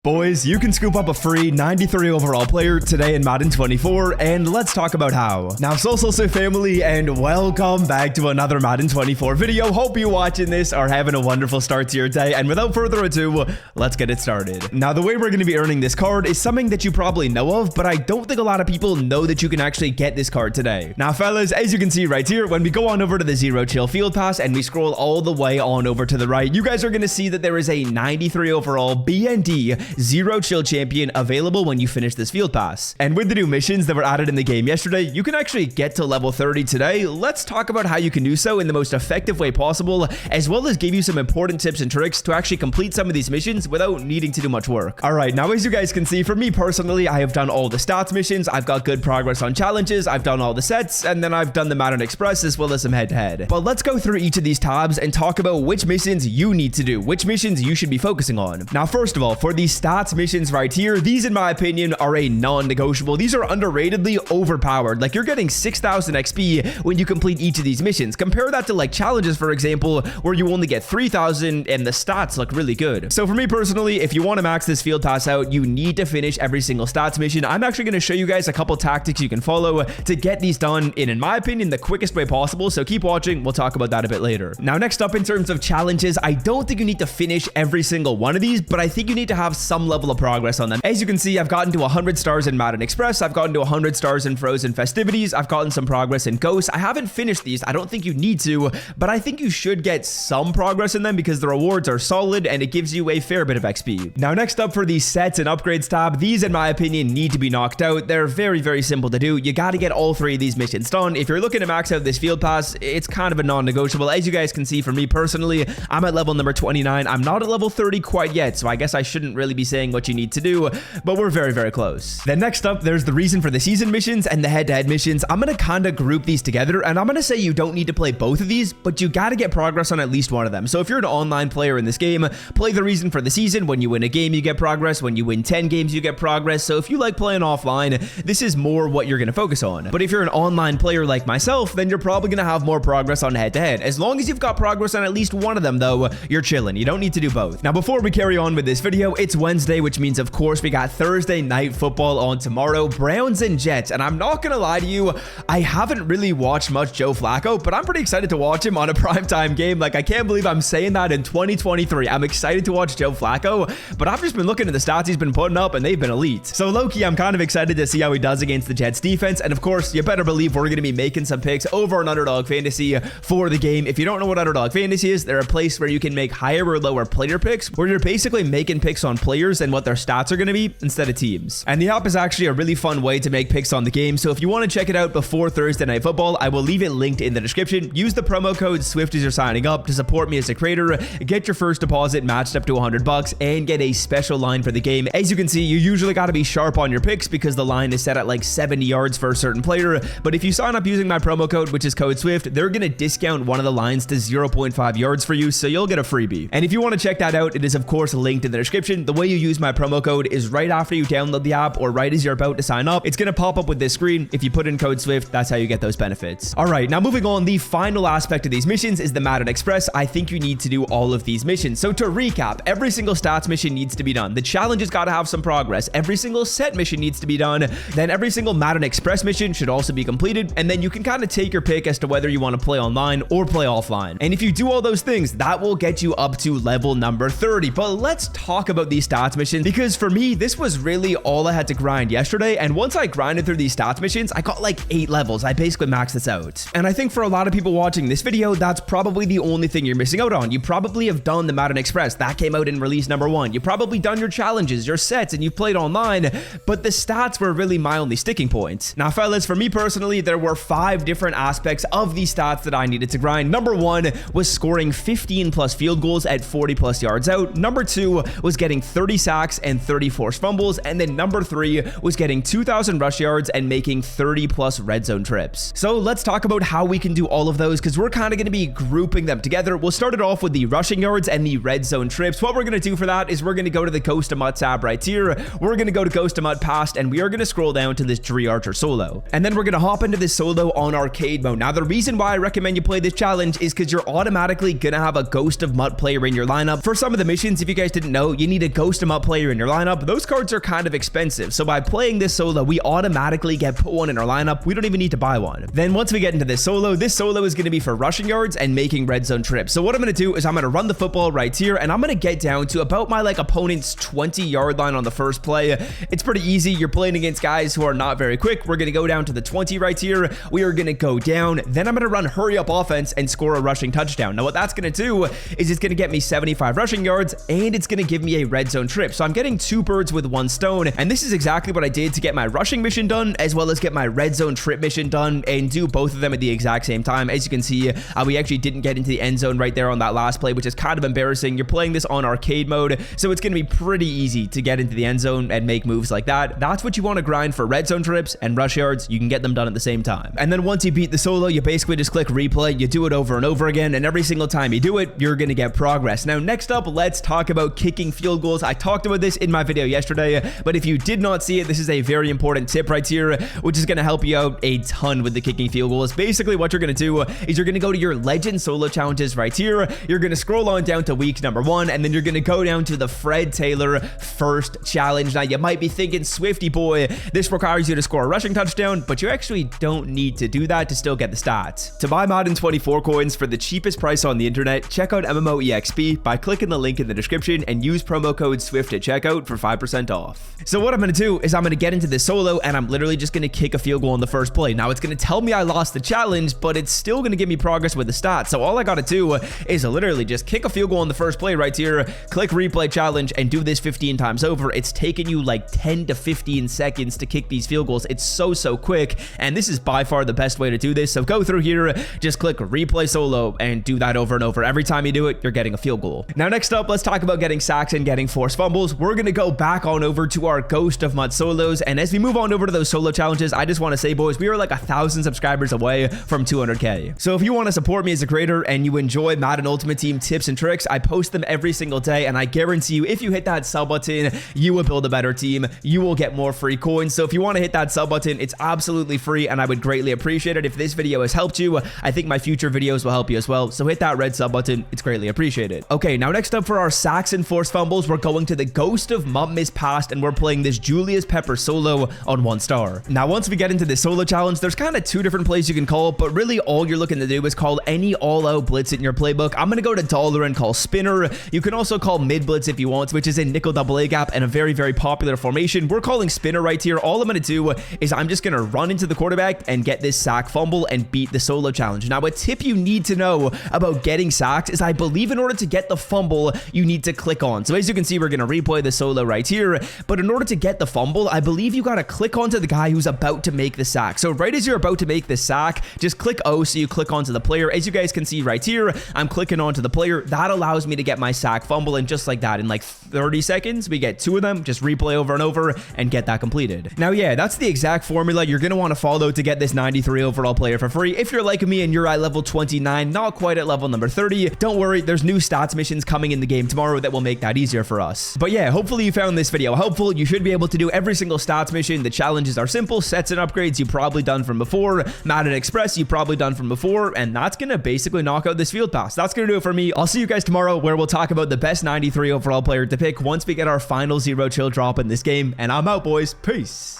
Boys, you can scoop up a free 93 overall player today in Madden 24, and let's talk about how. Now, so family, and welcome back to another Madden 24 video. Hope you watching this are having a wonderful start to your day, and without further ado, let's get it started. Now, the way we're going to be earning this card is something that you probably know of, but I don't think a lot of people know that you can actually get this card today. Now, fellas, as you can see right here, when we go on over to the Zero Chill Field Pass and we scroll all the way on over to the right, you guys are going to see that there is a 93 overall BND Zero Chill champion available when you finish this field pass. And with the new missions that were added in the game yesterday, you can actually get to level 30 today. Let's talk about how you can do so in the most effective way possible, as well as give you some important tips and tricks to actually complete some of these missions without needing to do much work. All right, now as you guys can see, for me personally, I have done all the stats missions, I've got good progress on challenges, I've done all the sets, and then I've done the Madden Express as well as some head-to-head. But let's go through each of these tabs and talk about which missions you need to do, which missions you should be focusing on. Now, first of all, for these stats missions right here, these in my opinion are a non-negotiable. These are underratedly overpowered. Like, you're getting 6,000 XP when you complete each of these missions. Compare that to like challenges, for example, where you only get 3,000 and the stats look really good. So for me personally, if you want to max this field pass out, you need to finish every single stats mission. I'm actually going to show you guys a couple tactics you can follow to get these done in my opinion, the quickest way possible. So keep watching. We'll talk about that a bit later. Now, next up in terms of challenges, I don't think you need to finish every single one of these, but I think you need to have some level of progress on them. As you can see, I've gotten to 100 stars in Madden Express. I've gotten to 100 stars in Frozen Festivities. I've gotten some progress in Ghosts. I haven't finished these. I don't think you need to, but I think you should get some progress in them because the rewards are solid and it gives you a fair bit of XP. Now, next up for the sets and upgrades tab, these in my opinion need to be knocked out. They're very simple to do. You got to get all three of these missions done. If you're looking to max out this field pass, it's kind of a non-negotiable. As you guys can see, for me personally, I'm at level number 29. I'm not at level 30 quite yet, so I guess I shouldn't really be saying what you need to do, but we're very close. Then next up, there's the reason for the season missions and the head-to-head missions. I'm going to kind of group these together, and I'm going to say you don't need to play both of these, but you got to get progress on at least one of them. So if you're an online player in this game, play the reason for the season. When you win a game, you get progress. When you win 10 games, you get progress. So if you like playing offline, this is more what you're going to focus on. But if you're an online player like myself, then you're probably going to have more progress on head-to-head. As long as you've got progress on at least one of them, though, you're chilling. You don't need to do both. Now, before we carry on with this video, it's Wednesday, which means, of course, we got Thursday night football on tomorrow, Browns and Jets. And I'm not gonna lie to you, I haven't really watched much Joe Flacco, but I'm pretty excited to watch him on a primetime game. Like, I can't believe I'm saying that in 2023. I'm excited to watch Joe Flacco, but I've just been looking at the stats he's been putting up and they've been elite. So low-key, I'm kind of excited to see how he does against the Jets defense. And of course, you better believe we're gonna be making some picks over on Underdog Fantasy for the game. If you don't know what Underdog Fantasy is, they're a place where you can make higher or lower player picks, where you're basically making picks on players and what their stats are gonna be instead of teams. And the app is actually a really fun way to make picks on the game. So if you want to check it out before Thursday Night Football, I will leave it linked in the description. Use the promo code SWIFT as you're signing up to support me as a creator, get your first deposit matched up to $100, and get a special line for the game. As you can see, you usually got to be sharp on your picks because the line is set at like 70 yards for a certain player. But if you sign up using my promo code, which is code SWIFT, they're going to discount one of the lines to 0.5 yards for you, so you'll get a freebie. And if you want to check that out, it is of course linked in the description. The way you use my promo code is right after you download the app or right as you're about to sign up. It's going to pop up with this screen. If you put in code SWIFT, that's how you get those benefits. All right, now moving on, the final aspect of these missions is the Madden Express. I think you need to do all of these missions. So to recap, every single stats mission needs to be done. The challenge has got to have some progress. Every single set mission needs to be done. Then every single Madden Express mission should also be completed. And then you can kind of take your pick as to whether you want to play online or play offline. And if you do all those things, that will get you up to level number 30. But let's talk about these stats missions, because for me, this was really all I had to grind yesterday. And once I grinded through these stats missions, I got like 8 levels. I basically maxed this out. And I think for a lot of people watching this video, that's probably the only thing you're missing out on. You probably have done the Madden Express. That came out in release number 1. You probably done your challenges, your sets, and you've played online, but the stats were really my only sticking point. Now, fellas, for me personally, there were 5 different aspects of these stats that I needed to grind. Number 1 was scoring 15 plus field goals at 40 plus yards out. Number 2 was getting 30 sacks and 30 forced fumbles. And then number 3 was getting 2,000 rush yards and making 30 plus red zone trips. So let's talk about how we can do all of those, because we're kind of going to be grouping them together. We'll start it off with the rushing yards and the red zone trips. What we're going to do for that is we're going to go to the Ghost of Mutt tab right here. We're going to go to Ghost of Mutt Past, and we are going to scroll down to this Dree Archer solo. And then we're going to hop into this solo on arcade mode. Now, the reason why I recommend you play this challenge is because you're automatically going to have a Ghost of Mutt player in your lineup. For some of the missions, if you guys didn't know, you need a Ghost Ghost 'em Up player in your lineup, those cards are kind of expensive. So by playing this solo, we automatically get put one in our lineup. We don't even need to buy one. Then once we get into this solo is going to be for rushing yards and making red zone trips. So what I'm going to do is I'm going to run the football right here, and I'm going to get down to about my opponent's 20-yard line on the first play. It's pretty easy. You're playing against guys who are not very quick. We're going to go down to the 20 right here. We are going to go down. Then I'm going to run hurry up offense and score a rushing touchdown. Now what that's going to do is it's going to get me 75 rushing yards, and it's going to give me a red zone trip. So I'm getting two birds with one stone, and this is exactly what I did to get my rushing mission done as well as get my red zone trip mission done and do both of them at the exact same time. As you can see, we actually didn't get into the end zone right there on that last play, which is kind of embarrassing. You're playing this on arcade mode, so it's going to be pretty easy to get into the end zone and make moves like that. That's what you want to grind for red zone trips and rush yards. You can get them done at the same time. And then once you beat the solo, you basically just click replay. You do it over and over again, and every single time you do it, you're going to get progress. Now, next up, let's talk about kicking field goals. I talked about this in my video yesterday, but if you did not see it, this is a very important tip right here, which is going to help you out a ton with the kicking field goals. Basically, what you're going to do is you're going to go to your legend solo challenges right here. You're going to scroll on down to week number 1, and then you're going to go down to the Fred Taylor first challenge. Now, you might be thinking, Swifty boy, this requires you to score a rushing touchdown, but you actually don't need to do that to still get the stats. To buy Madden 24 coins for the cheapest price on the internet, check out MMOEXP by clicking the link in the description and use promo code SWIFT at checkout for 5% off. So what I'm going to do is I'm going to get into this solo, and I'm literally just going to kick a field goal on the first play. Now, it's going to tell me I lost the challenge, but it's still going to give me progress with the stats. So all I got to do is literally just kick a field goal on the first play right here, click replay challenge, and do this 15 times over. It's taking you like 10 to 15 seconds to kick these field goals. It's so quick, and this is by far the best way to do this. So go through here, just click replay solo, and do that over and over. Every time you do it, you're getting a field goal. Now, next up, let's talk about getting sacks and getting forced fumbles. We're going to go back on over to our Ghost of Mud solos, and as we move on over to those solo challenges, I just want to say, boys, we are like 1,000 subscribers away from 200K. So if you want to support me as a creator and you enjoy Madden Ultimate Team tips and tricks, I post them every single day, and I guarantee you, if you hit that sub button, you will build a better team. You will get more free coins. So if you want to hit that sub button, it's absolutely free, and I would greatly appreciate it. If this video has helped you, I think my future videos will help you as well. So hit that red sub button. It's greatly appreciated. Okay, now next up for our sacks and forced fumbles, we're going to the Ghost of Mum Miss Past, and we're playing this Julius Pepper solo on 1 star. Now, once we get into this solo challenge, there's kind of 2 different plays you can call, but really all you're looking to do is call any all-out blitz in your playbook. I'm going to go to dollar and call spinner. You can also call mid blitz if you want, which is a nickel double A gap and a very popular formation. We're calling spinner right here. All I'm going to do is I'm just going to run into the quarterback and get this sack fumble and beat the solo challenge. Now, a tip you need to know about getting sacks is I believe in order to get the fumble, you need to click on. So as you can see, we're going to replay the solo right here, but in order to get the fumble, I believe you got to click onto the guy who's about to make the sack. So right as you're about to make the sack, just click O so you click onto the player. As you guys can see right here, I'm clicking onto the player. That allows me to get my sack fumble, and just like that, in like 30 seconds, we get 2 of them. Just replay over and over and get that completed. Now, yeah, that's the exact formula you're going to want to follow to get this 93 overall player for free. If you're like me and you're at level 29, not quite at level number 30, don't worry, there's new stats missions coming in the game tomorrow that will make that easier for us. But yeah, hopefully you found this video helpful. You should be able to do every single stats mission. The challenges are simple. Sets and upgrades you've probably done from before. Madden Express you've probably done from before, and that's going to basically knock out this field pass. That's going to do it for me. I'll see you guys tomorrow, where we'll talk about the best 93 overall player to pick once we get our final 0 chill drop in this game. And I'm out, boys. Peace.